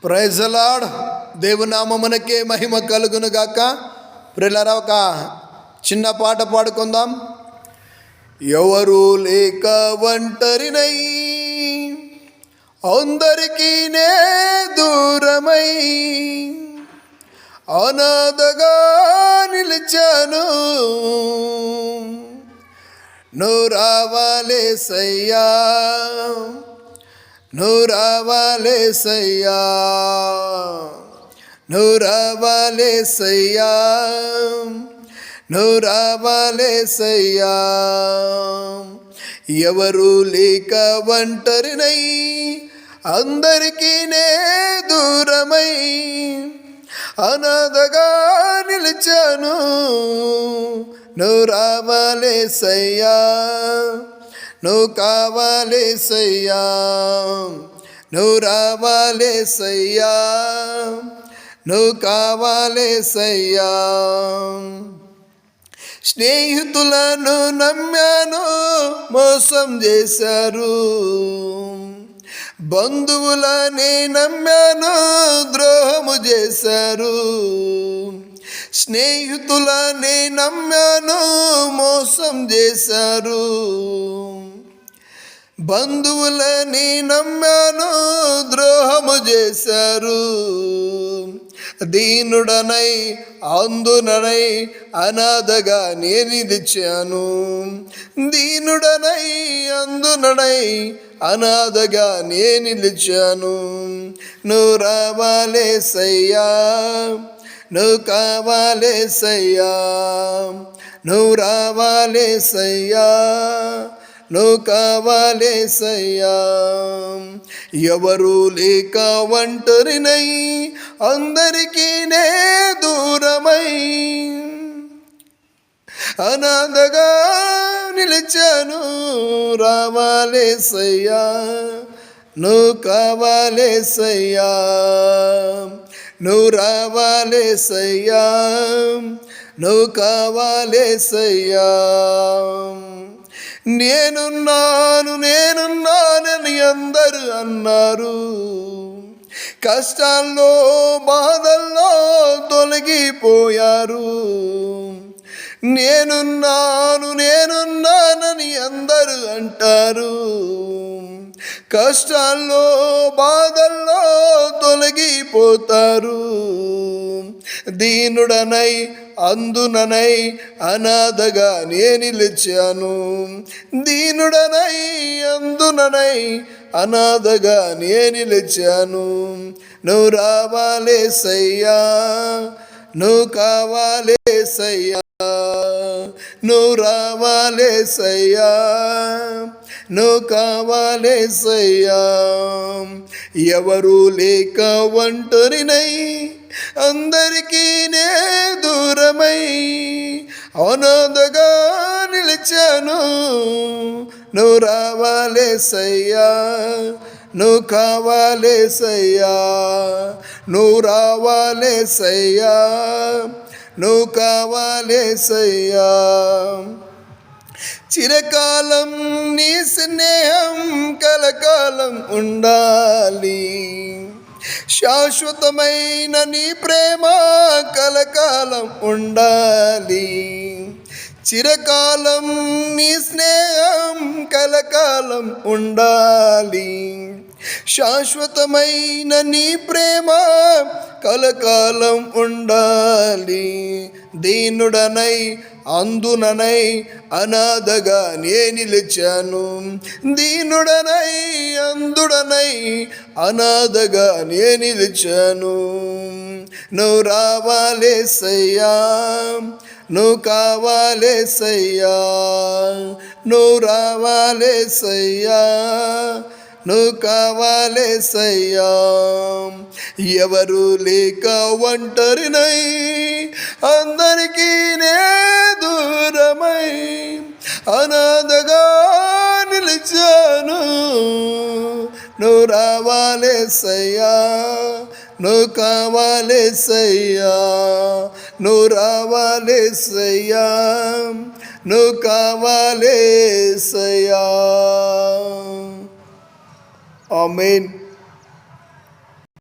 Praise the Lord. దేవునామమునకే మహిమ కలుగును గాక. ప్రియులారా, ఒక చిన్న పాట పాడుకుందాం. ఎవరు లేక ఒంటరినై అందరికీ నే దూరమై అనాథగా నిలిచాను. నువ్వు రావాలేసయ్యా, నువ్వు రావాలేసయ్యా, నువ్వు రావాలేసయ్యా, నువ్వు రావాలేసయ్యా. ఎవరు లేక ఒంటరినై అందరికీ నే దూరమై అనాథగా నిలిచాను. నువ్వు రావాలేసయ్యా, నువ్వు కావాలేసయ్యా, నువ్వు రావాలేసయ్యా, నువ్వు కావాలేసయ్యా. స్నేహితులను నమ్మాను, మోసం చేశారు. బంధువులని నమ్మాను, ద్రోహము చేశారు. స్నేహితులని నమ్మాను, మోసం చేశారు. బంధువులని నమ్మాను, ద్రోహము చేశారు. దీనుడనై అందుననై అనాథగా నేను నిలిచాను. దీనుడనై అందుననై అనాథగా నేను నిలిచాను. నువ్వు రావాలేసయ్యా, నువ్వు కావాలేసయ్యా, నువ్వు రావాలేసయ్యా, నువ్వు కావాలేసయ్యా. ఎవరు లేక ఒంటరినై అందరికీ నే దూరమై అనాథగా నిలిచాను. రావాలేసయ్యా, నువ్వు కావాలేసయ్యా, నువ్వు రావాలేసయ్యా, నువ్వు కావాలేసయ్యా. నేనున్నాను నేనున్నానని అందరూ అన్నారు. కష్టాల్లో బాధల్లో తొలగిపోయారు. నేనున్నాను నేనున్నానని అందరూ అంటారు. కష్టాల్లో బాధల్లో తొలగిపోతారు. దీనుడనై అందుననై అనాథగా నేను నిలిచాను. దీనుడనై అందుననై అనాథగా నేను నిలిచాను. నువ్వు రావాలేసయ్యా, నువ్వు కావాలేసయ్యా, నువ్వు రావాలేసయ్యా, నువ్వు కావాలేసయ్యా. ఎవరు లేక ఒంటరినై అందరికీ నే దూరమై అనాథగా నిలిచాను. నువ్వు రావాలేసయ్యా, నువ్వు కావాలేసయ్యా, నువ్వు రావాలేసయ్యా, నువ్వు కావాలేసయ్యా. చిరకాలం నీ స్నేహం కలకాలం ఉండాలి. శాశ్వతమైన నీ ప్రేమ కలకాలం ఉండాలి. చిరకాలం నీ స్నేహం కలకాలం ఉండాలి. శాశ్వతమైన నీ ప్రేమ కలకాలం ఉండాలి. దీనుడనై అందుననై అనాథగా నేను నిలిచాను. దీనుడనై అందుడనై అనాథగా నేను నిలిచాను. నువ్వు రావాలేసయ్యా, నువ్వు కావాలేసయ్యా, నువ్వు రావాలేసయ్యా, నువ్వు కావాలేసయ్యా. ఎవరు లేక ఒంటరినై అందరికీ నే దూరమై అనాథగా నిలిచాను. నువ్వు రావాలేసయ్యా, నువ్వు కావాలేసయ్యా, నువ్వు రావాలేసయ్యా, నువ్వు కావాలేసయ్యా. ఆమేన్.